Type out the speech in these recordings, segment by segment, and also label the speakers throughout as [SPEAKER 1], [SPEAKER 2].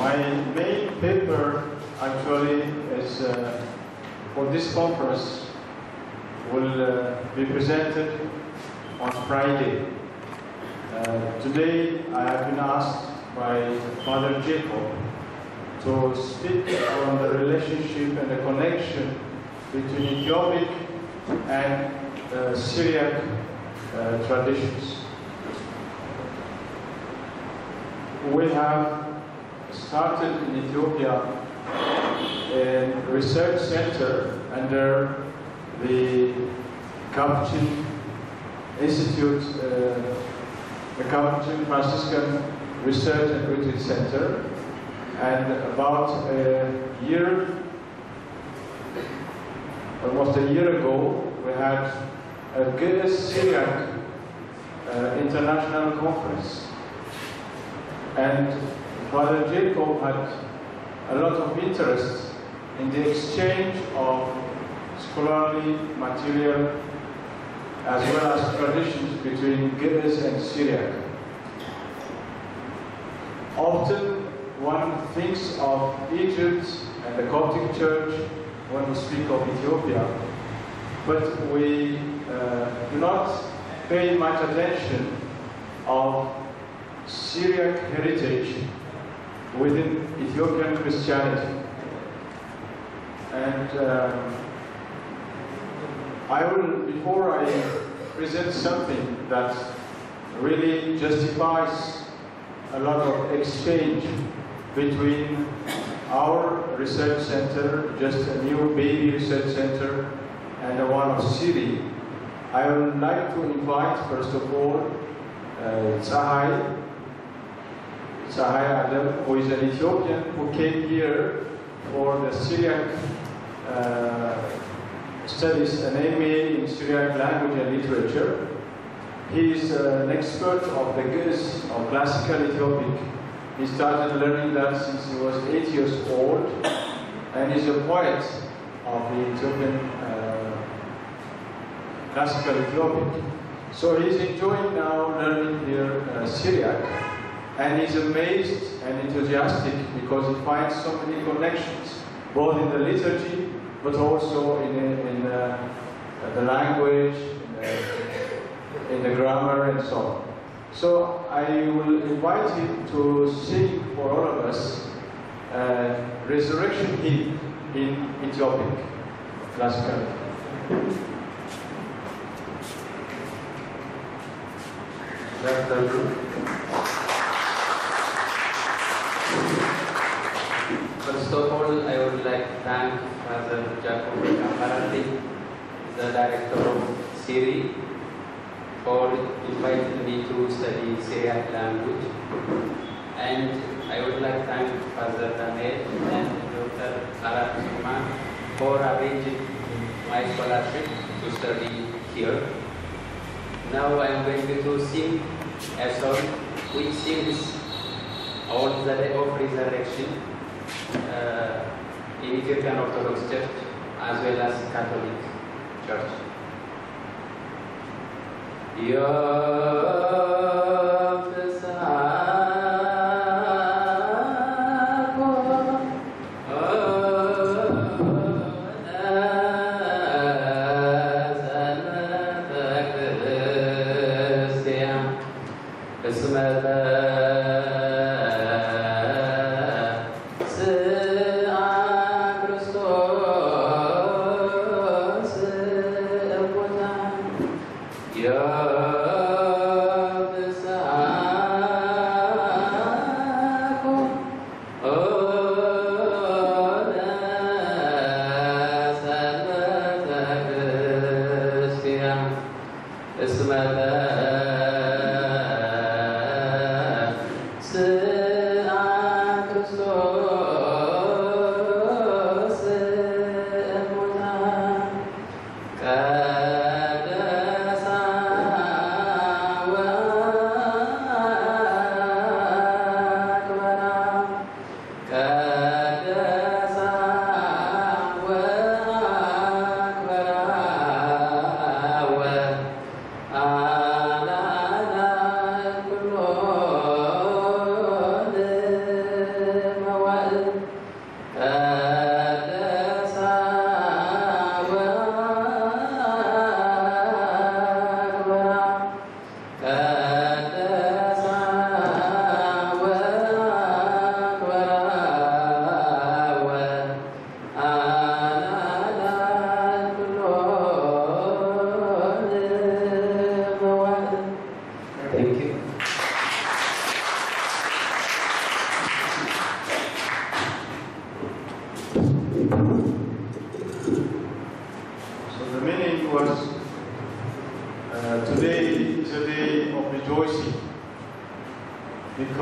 [SPEAKER 1] My main paper actually is for this conference will be presented on Friday. Today I have been asked by Father Jacob to speak on the relationship and the connection between Ethiopic and Syriac traditions. We have started in Ethiopia a research center under the Capuchin Institute, the Capuchin Franciscan Research and Retreat Center, and about almost a year ago, we had a Syriac international conference. And Father Jacob had a lot of interest in the exchange of scholarly material as well as traditions between Ge'ez and Syriac. Often one thinks of Egypt and the Coptic Church when we speak of Ethiopia, but we do not pay much attention of Syriac heritage within Ethiopian Christianity. And before I present something that really justifies a lot of exchange between our research center, just a new baby research center, and the one of Seeri, I would like to invite, first of all, Tsahai Adam, who is an Ethiopian who came here for the Syriac studies, an MA in Syriac language and literature. He is an expert of the Ge'ez, of classical Ethiopic. He started learning that since he was 8 years old, and is a poet of the Ethiopian classical Ethiopic. So he's enjoying now learning here Syriac, and he's amazed and enthusiastic because he finds so many connections, both in the liturgy, but also in the language, in the grammar, and so on. So I will invite him to sing for all of us Resurrection Hymn in Ethiopic, classical.
[SPEAKER 2] First of all, I would like to thank Father Jacob Kamparati, the director of Seeri, for inviting me to study Syriac language. And I would like to thank Father Daniel and Dr. Arab Suman for arranging my scholarship to study here. Now I am going to sing a song which sings on the day of resurrection in Ethiopian Orthodox Church as well as Catholic Church.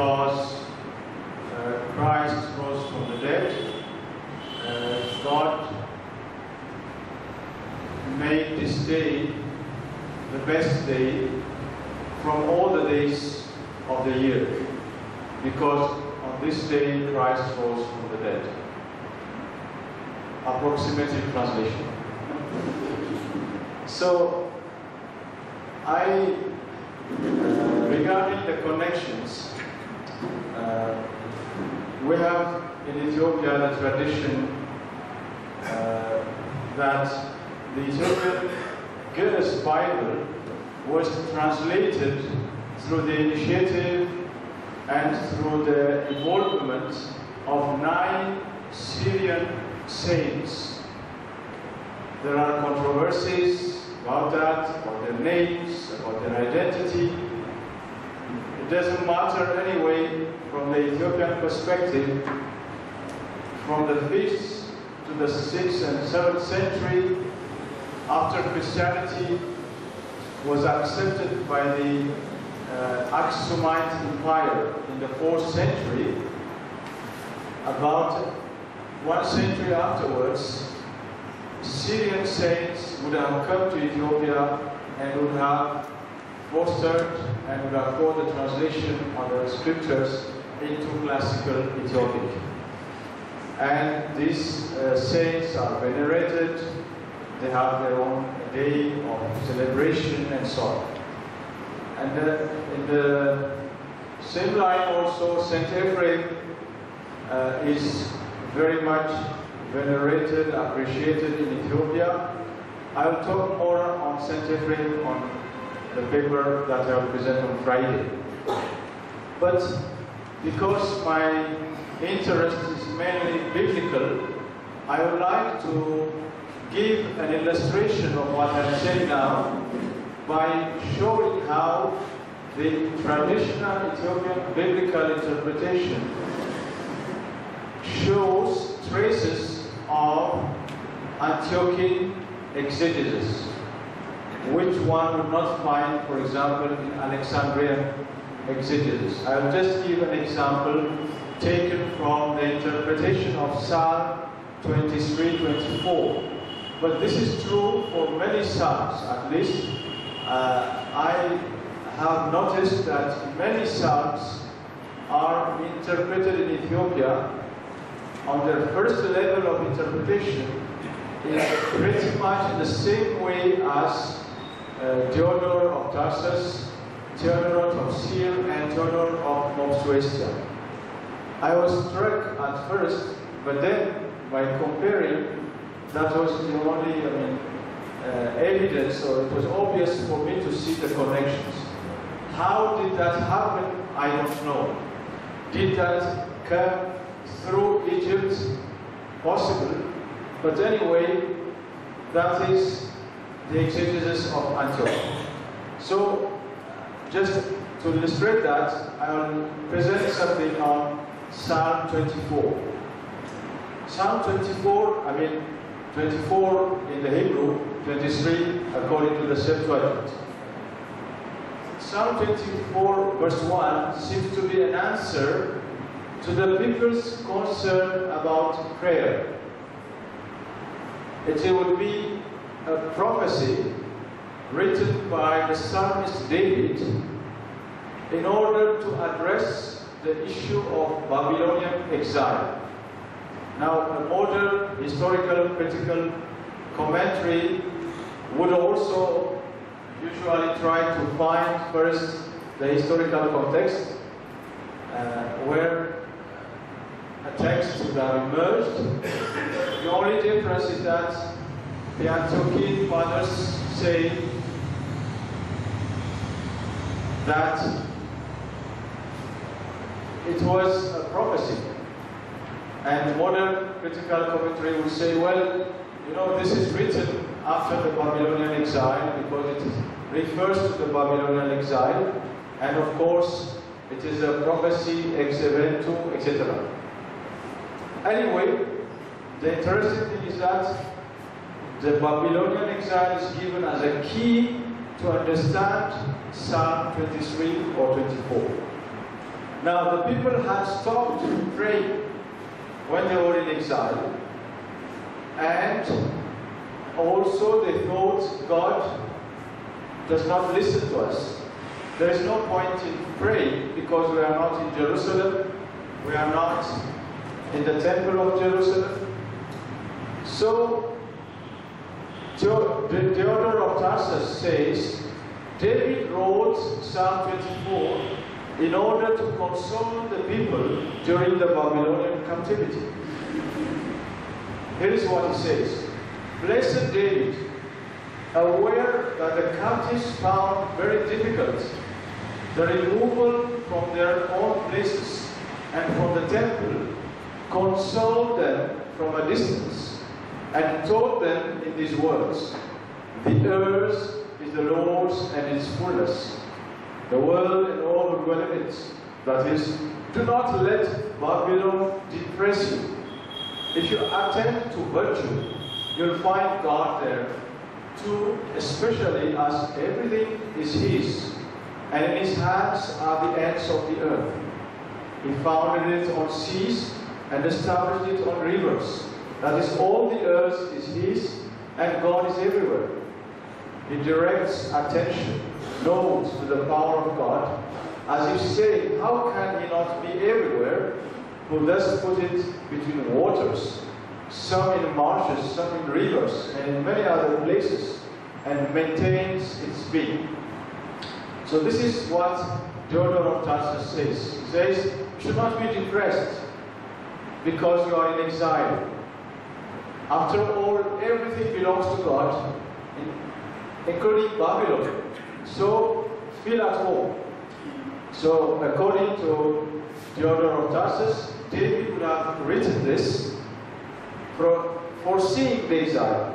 [SPEAKER 1] because Christ rose from the dead. God made this day the best day from all the days of the year, because on this day Christ rose from the dead. Approximative translation. So, regarding the connections, we have in Ethiopia the tradition that the Ethiopian Girls' Bible was translated through the initiative and through the involvement of 9 Syrian saints. There are controversies about that, about their names, about their identity. It doesn't matter anyway from the Ethiopian perspective. From the 5th to the 6th and 7th century, after Christianity was accepted by the Aksumite Empire in the 4th century, about 1 century afterwards, Syrian saints would have come to Ethiopia and would have fostered and would have brought the translation of the scriptures into classical Ethiopic. And these saints are venerated. They have their own day of celebration and so on. And in the same line also, Saint Ephraim is very much venerated, appreciated in Ethiopia. I will talk more on Saint Ephraim on the paper that I will present on Friday. But because my interest is mainly biblical, I would like to give an illustration of what I'm saying now by showing how the traditional Ethiopian biblical interpretation shows traces of Antiochian exegesis, which one would not find, for example, in Alexandrian exegesis. I will just give an example taken from the interpretation of Psalm 23-24. But this is true for many psalms. At least I have noticed that many psalms are interpreted in Ethiopia on their first level of interpretation is pretty much in the same way as Theodore of Tarsus, Theodorot of Syr, and Theodore of Mopsuestia. I was struck at first, but then by comparing, that was the only evidence, or it was obvious for me to see the connections. How did that happen? I don't know. Did that come through Egypt? Possible. But anyway, that is the exegesis of Antioch. So, just to illustrate that, I will present something on Psalm 24. Psalm 24, 24 in the Hebrew, 23 according to the Septuagint. Psalm 24 verse 1 seems to be an answer to the people's concern about prayer. It would be a prophecy written by the psalmist David in order to address the issue of Babylonian exile. Now, a modern historical critical commentary would also usually try to find first the historical context where a text would have emerged. The only difference is that the Antiochian fathers say that it was a prophecy. And modern critical commentary would say, well, this is written after the Babylonian exile because it refers to the Babylonian exile, and of course, it is a prophecy ex eventu, etc. Anyway, the interesting thing is that the Babylonian exile is given as a key to understand Psalm 23 or 24. Now the people had stopped praying when they were in exile, and also they thought God does not listen to us. There is no point in praying because we are not in Jerusalem, we are not in the temple of Jerusalem. So Theodore of Tarsus says, David wrote Psalm 24 in order to console the people during the Babylonian captivity. Here is what he says. Blessed David, aware that the captives found very difficult the removal from their own places and from the temple, consoled them from a distance and taught them in these words, the earth is the Lord's and its fullness, the world and all who dwell in it. That is, do not let Babylon depress you. If you attend to virtue, you'll find God there too, especially as everything is His, and in His hands are the ends of the earth. He founded it on seas and established it on rivers. That is, all the earth is His, and God is everywhere. He directs attention, notes to the power of God, as if saying, how can He not be everywhere, who thus put it between waters, some in marshes, some in rivers, and in many other places, and maintains its being. So this is what Theodore of Tarsus says. He says, you should not be depressed because you are in exile. After all, everything belongs to God, including Babylon. So feel at home. So according to Theodore of Tarsus, David would have written this foreseeing the exile.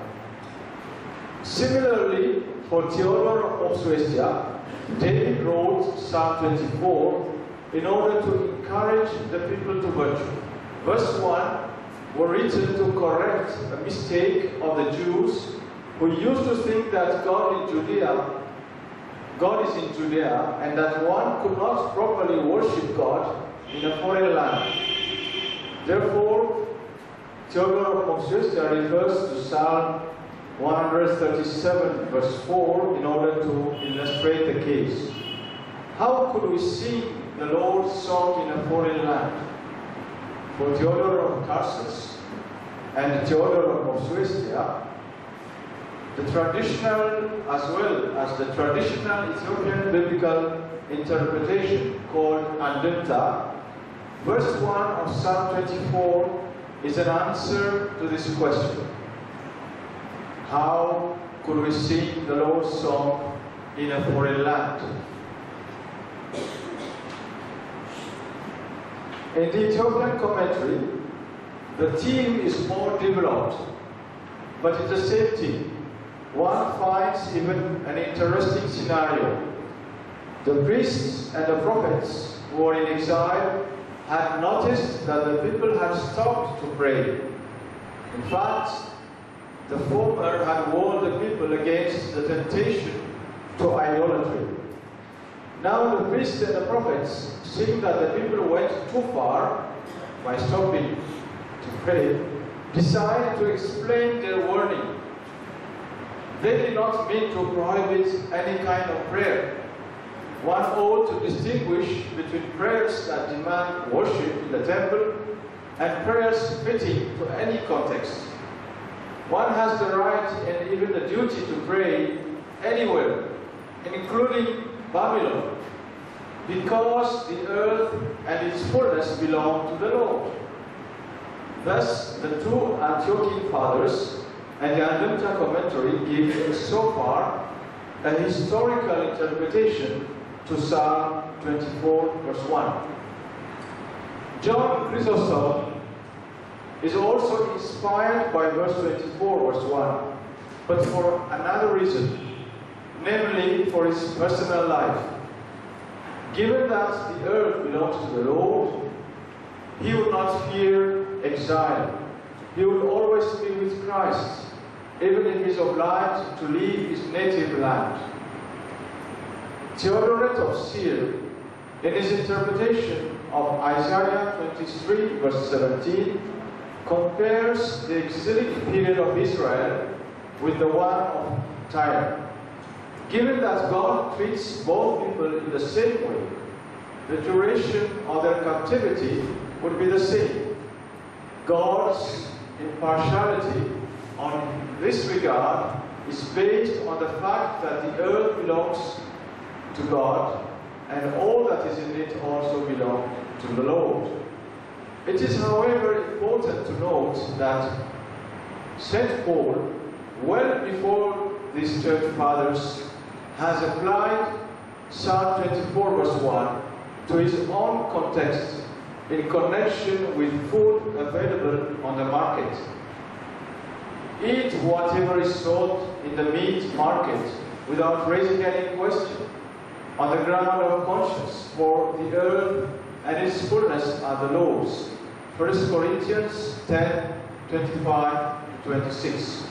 [SPEAKER 1] Similarly, for Theodore of Suestia, David wrote Psalm 24 in order to encourage the people to virtue. Verse 1 were written to correct a mistake of the Jews who used to think that God is in Judea, and that one could not properly worship God in a foreign land. Therefore, Theodore of Suestia refers to Psalm 137 verse 4 in order to illustrate the case. How could we sing the Lord's song in a foreign land? For Theodore of Tarsus and Theodore of Suestia, the traditional as well as the traditional Ethiopian biblical interpretation called Andemta, verse 1 of Psalm 24 is an answer to this question. How could we sing the Lord's song in a foreign land? In the Ethiopian commentary, the theme is more developed, but it's the same theme. One finds even an interesting scenario. The priests and the prophets who were in exile had noticed that the people had stopped to pray. In fact, the former had warned the people against the temptation to idolatry. Now the priests and the prophets, seeing that the people went too far by stopping to pray, decided to explain their warning. They did not mean to prohibit any kind of prayer. One ought to distinguish between prayers that demand worship in the temple and prayers fitting to any context. One has the right and even the duty to pray anywhere, including Babylon, because the earth and its fullness belong to the Lord. Thus, the two Antiochian fathers and the Andemta commentary give so far a historical interpretation to Psalm 24 verse 1. John Chrysostom is also inspired by verse 24 verse 1, but for another reason, namely for his personal life. Given that the earth belongs to the Lord, he would not fear exile. He would always be with Christ, even if he is obliged to leave his native land. Theodoret of Seeri, in his interpretation, of Isaiah 23, verse 17, compares the exilic period of Israel with the one of Tyre. Given that God treats both people in the same way, the duration of their captivity would be the same. God's impartiality on this regard is based on the fact that the earth belongs to God and all that is in it also belongs to the Lord. It is, however, important to note that St. Paul, well before these church fathers, has applied Psalm 24 verse 1 to his own context in connection with food available on the market. Eat whatever is sold in the meat market without raising any question, on the ground of conscience, for the earth and its fullness are the Lord's. 1 Corinthians 10, 25-26.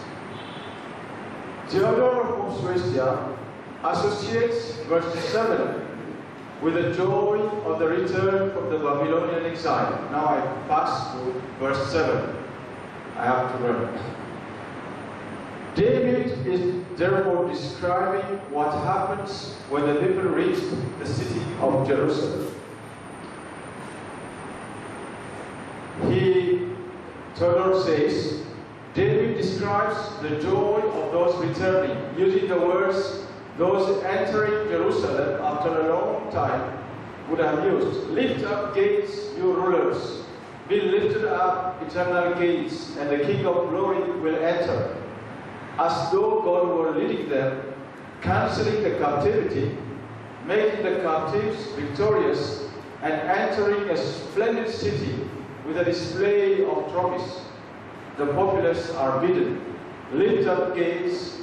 [SPEAKER 1] Theodore of Mopsuestia associates verse 7 with the joy of the return from the Babylonian exile. Now I pass to verse 7. I have to run. David is therefore describing what happens when the people reach the city of Jerusalem. Theodore says, David describes the joy of those returning, using the words those entering Jerusalem after a long time would have used. Lift up gates, you rulers. Be lifted up, eternal gates, and the King of glory will enter. As though God were leading them, cancelling the captivity, making the captives victorious, and entering a splendid city with a display of trophies. The populace are bidden, lift up gates,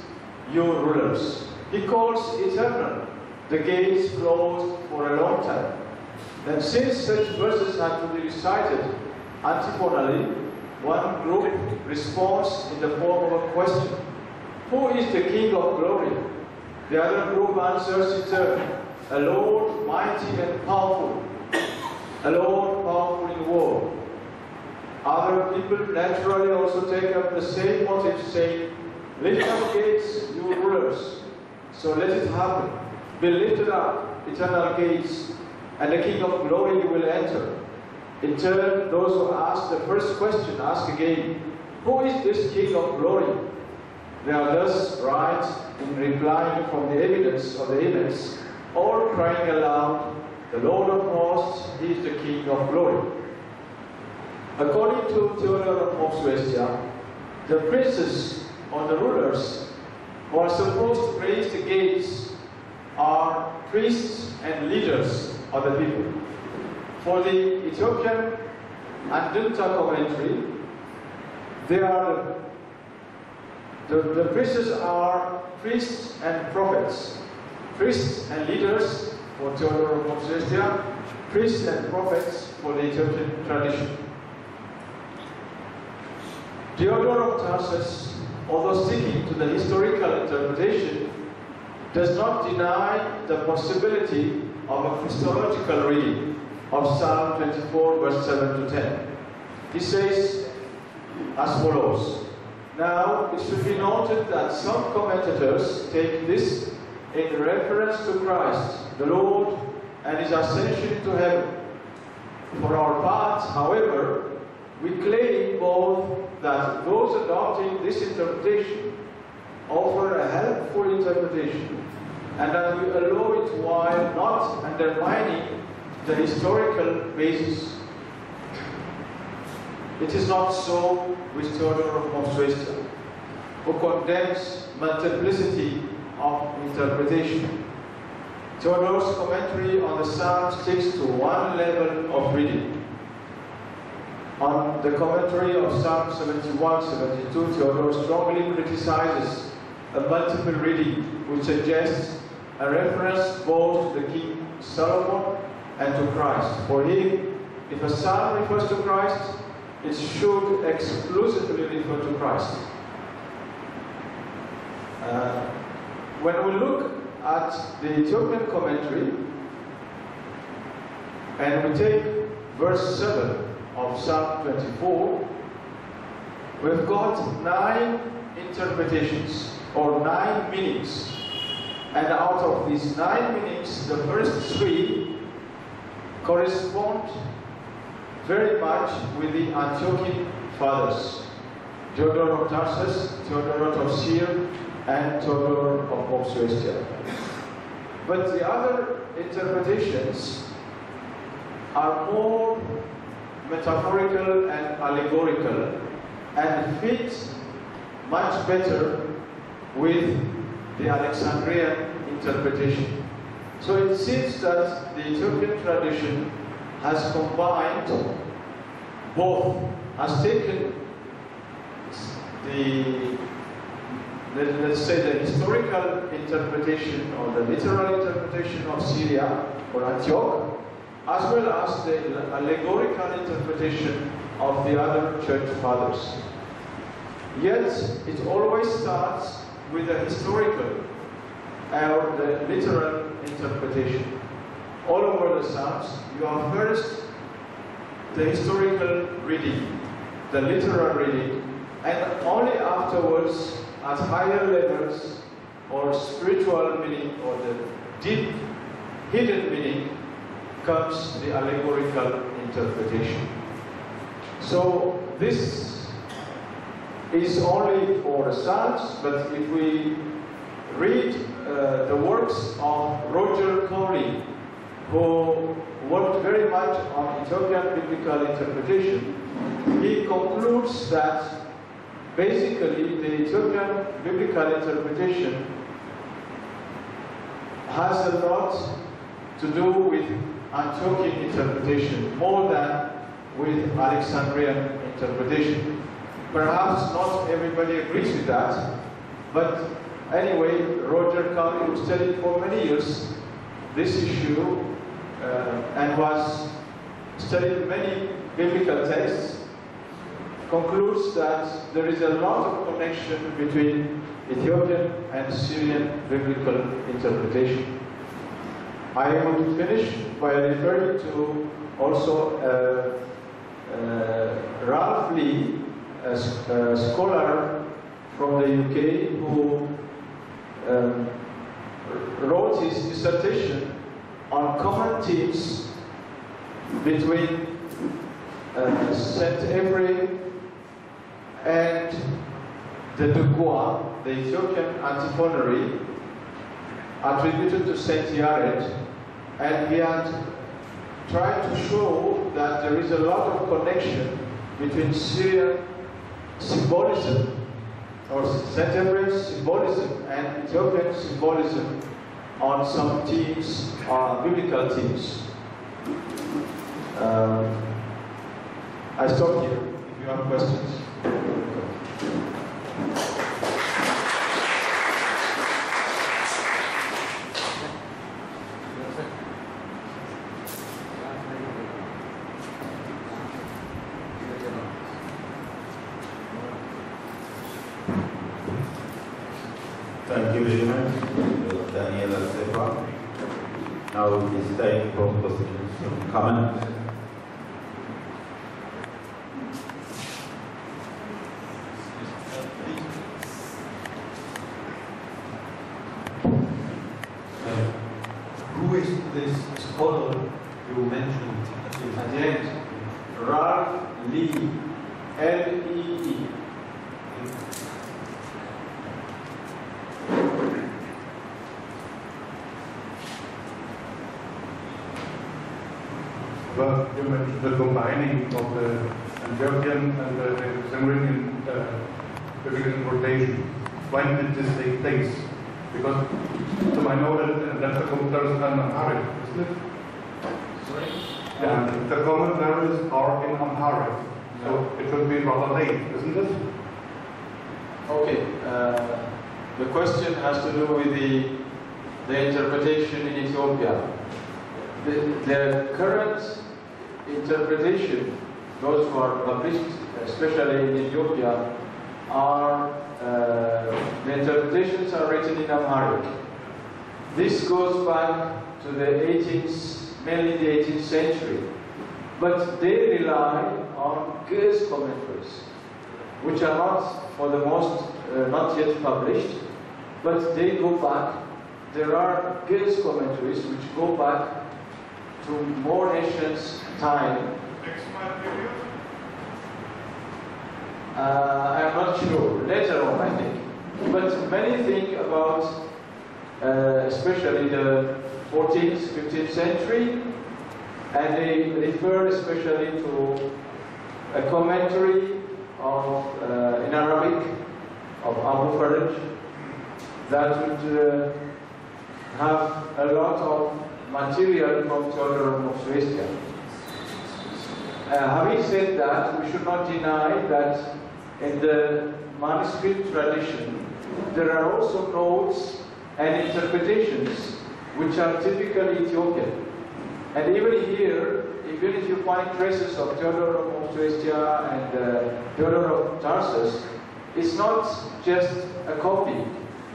[SPEAKER 1] you rulers. He calls eternal, the gates closed for a long time. And since such verses had to be recited antiphonally, one group responds in the form of a question. Who is the King of glory? The other group answers in turn, a Lord mighty and powerful, a Lord powerful in war. Other people naturally also take up the same motive, saying, lift up gates, you rulers. So let it happen. Be lifted up, eternal gates, and the King of glory will enter. In turn, those who ask the first question ask again, who is this King of glory? They are thus right in replying from the evidence of the events, or crying aloud, the Lord of hosts, he is the King of glory. According to Theodore of Mopsuestia, the princes or the rulers who are supposed to raise the gates are priests and leaders of the people. For the Ethiopian Andunta commentary, they are the princes are priests and prophets. Priests and leaders for Theodore of Mopsuestia, priests and prophets for the Ethiopian tradition. Theodore of Tarsus, although sticking to the historical interpretation, does not deny the possibility of a Christological reading of Psalm 24, verse 7 to 10. He says as follows, now it should be noted that some commentators take this in reference to Christ, the Lord, and his ascension into heaven. For our part, however, we claim both that those adopting this interpretation offer a helpful interpretation, and that we allow it while not undermining the historical basis. It is not so with Theodore of Mopsuestia, who condemns multiplicity of interpretation. Theodore's commentary on the Psalm sticks to one level of reading. On the commentary of Psalm 71, 72, Theodore strongly criticizes a multiple reading which suggests a reference both to the King Solomon and to Christ. For him, if a psalm refers to Christ, it should exclusively refer to Christ. When we look at the Ethiopian commentary and we take verse 7 of Psalm 24, we've got 9 interpretations or 9 meanings. And out of these 9 meanings, the first 3 correspond very much with the Antiochian fathers, Theodore of Tarsus, Theodore of Syria, and Theodore of Mopsuestia. But the other interpretations are more metaphorical and allegorical and fit much better with the Alexandrian interpretation. So it seems that the Ethiopian tradition has combined both, has taken the, let's say, the historical interpretation or the literal interpretation of Syria or Antioch, as well as the allegorical interpretation of the other church fathers. Yet, it always starts with the historical or the literal interpretation. All over the Psalms, you have first the historical reading, the literal reading, and only afterwards, at higher levels, or spiritual meaning, or the deep, hidden meaning, comes the allegorical interpretation. So this is only for the Psalms, but if we read the works of Roger Cowley, who worked very much on Ethiopian biblical interpretation, he concludes that basically the Ethiopian biblical interpretation has a lot to do with Antiochian interpretation more than with Alexandrian interpretation. Perhaps not everybody agrees with that, but anyway, Roger Cowley, who studied for many years this issue and was studied many biblical texts, concludes that there is a lot of connection between Ethiopian and Syrian biblical interpretation. I want to finish by referring to also Ralph Lee, a scholar from the UK, who wrote his dissertation on common themes between Saint Ephraim and the Dugua, the Ethiopian antiphonary attributed to Saint Yared, and he had tried to show that there is a lot of connection between Syrian symbolism or Saint Ephraim's symbolism and Ethiopian symbolism on some themes, biblical themes. I stop here if you have questions.
[SPEAKER 3] Thank you very much, Daniel Sefa. Now it is time for questions and comments.
[SPEAKER 4] Who is this scholar you mentioned
[SPEAKER 1] At the end, Ralph Lee, L-E-E.
[SPEAKER 5] Well, you mentioned the combining of the Antiochian and the Syrian biblical interpretation. When did this take place? Because, to my knowledge, that's the commentaries and Amharic, isn't it?
[SPEAKER 1] Sorry?
[SPEAKER 5] Yeah, the commentaries are in Amharic, so it should be rather late, isn't it?
[SPEAKER 1] Okay. The question has to do with the interpretation in Ethiopia. The current interpretation, those who are published, especially in Ethiopia, are the interpretations are written in Amharic. This goes back to the 18th, mainly the 18th century. but they rely on Ge'ez commentaries, which are not, for the most, not yet published, but they go back. There are Ge'ez commentaries which go back to more ancient time. I'm not sure, later on I think. But many think about, especially the 14th, 15th century, and they refer especially to a commentary of, in Arabic, of Abu Faraj, that would have a lot of material from Theodore of Suestia. Having said that, we should not deny that in the manuscript tradition, there are also notes and interpretations which are typically Ethiopian. And even here, even if you find traces of Theodore of Suestia and Theodore of Tarsus, it's not just a copy.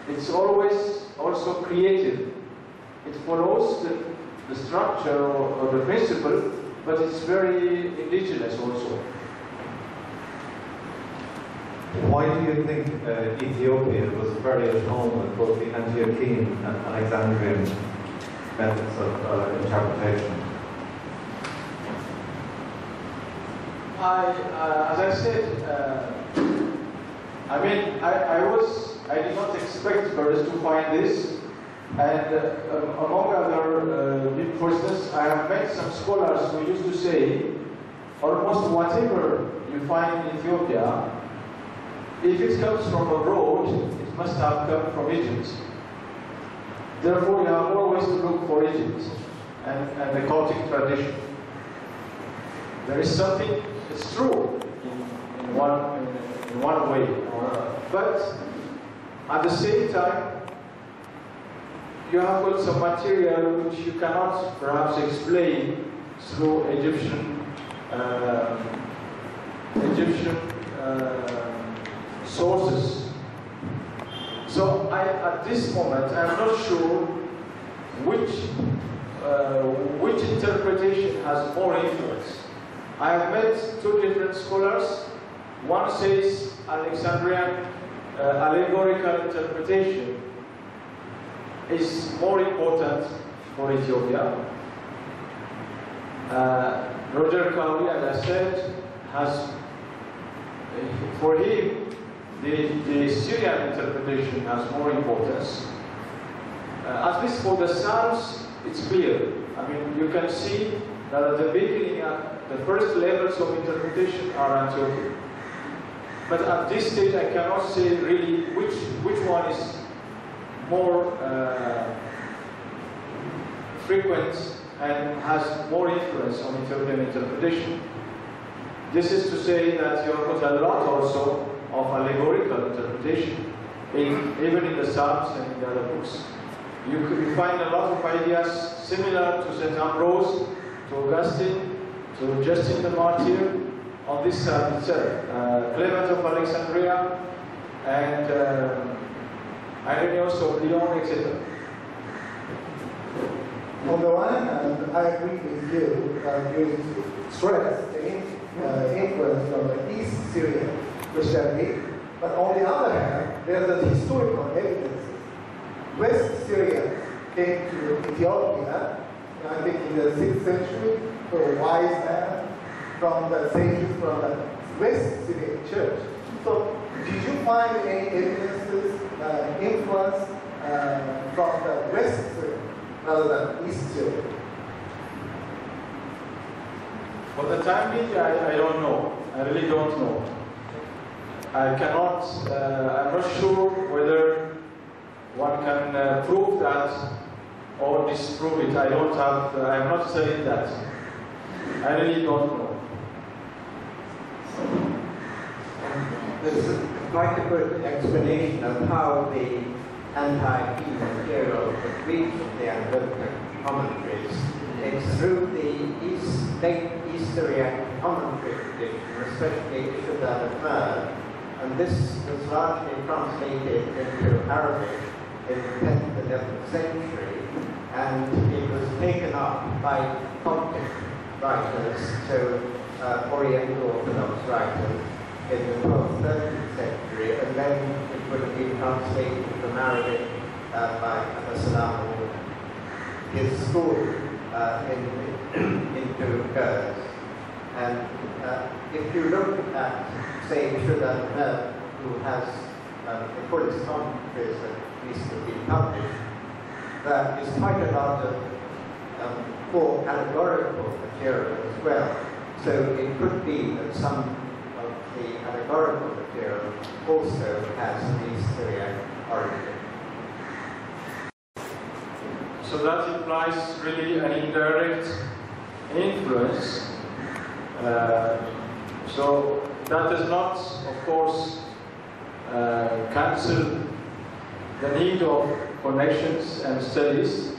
[SPEAKER 1] It's always also creative. It follows the structure or the principle, but it's very indigenous also.
[SPEAKER 4] Why do you think Ethiopia was very at home with both the Antiochian and Alexandrian methods of interpretation?
[SPEAKER 1] As I said, I did not expect first to find this, and among other big persons, I have met some scholars who used to say, almost whatever you find in Ethiopia, if it comes from abroad, it must have come from Egypt. Therefore, you have always to look for Egypt and the Coptic tradition. There is something, it's true in one way, but at the same time, you have got some material which you cannot perhaps explain through Egyptian sources. So at this moment, I'm not sure which interpretation has more influence. I have met two different scholars. One says Alexandrian allegorical interpretation is more important for Ethiopia. Roger Cowley, as I said, has, for him, the Syriac interpretation has more importance. At least for the Psalms, it's clear. I mean, you can see that at the beginning, the first levels of interpretation are Antiochian. But at this stage, I cannot say really which one is more frequent and has more influence on Ethiopian interpretation. This is to say that you have got a lot also of allegorical interpretation, even in the Psalms and in the other books. You find a lot of ideas similar to St. Ambrose, to Augustine, to Justin the Martyr, on this side itself. Clement of Alexandria, and Irenaeus of Lyon, etc.
[SPEAKER 6] On the one hand, I agree with you that you stress the influence from the East Syrian Christianity, but on the other hand, there's a historical evidence. West Syria came to Ethiopia, I think in the 6th century, for a wise man from the sages from the West Syrian church. So, did you find any evidences, influence from the West Syria rather than East Syria?
[SPEAKER 1] For the time being, I don't know. I really don't know. I cannot, I'm not sure whether one can prove that or disprove it. I don't have, I'm not saying that. I really don't know.
[SPEAKER 7] There's quite a good explanation of how the anti-imperial reached the Anglophone commentaries. It's through the late East Syriac commentary tradition, especially issued out of Mer, and this was largely translated into Arabic in the 10th and 11th century, and it was taken up by Coptic writers, so Oriental Orthodox writers in the 12th, 13th century, and then it would have been translated from Arabic by Salam, his school, into Kurds. And if you look at, say, Shudan, who has the fullest commentaries that recently been published, there is quite a lot of for allegorical material as well. So it could be that some of the allegorical material also has an East Syriac origin.
[SPEAKER 1] So that implies really an indirect influence. So that does not, of course, cancel the need of connections and studies,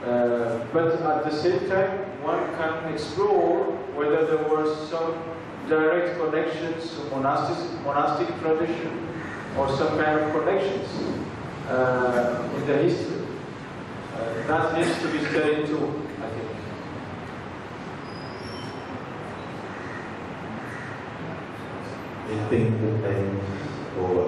[SPEAKER 1] but at the same time, one can explore whether there were some direct connections to monastic tradition or some kind of connections in the history. That needs to be studied too, I think.
[SPEAKER 3] I think the time is over.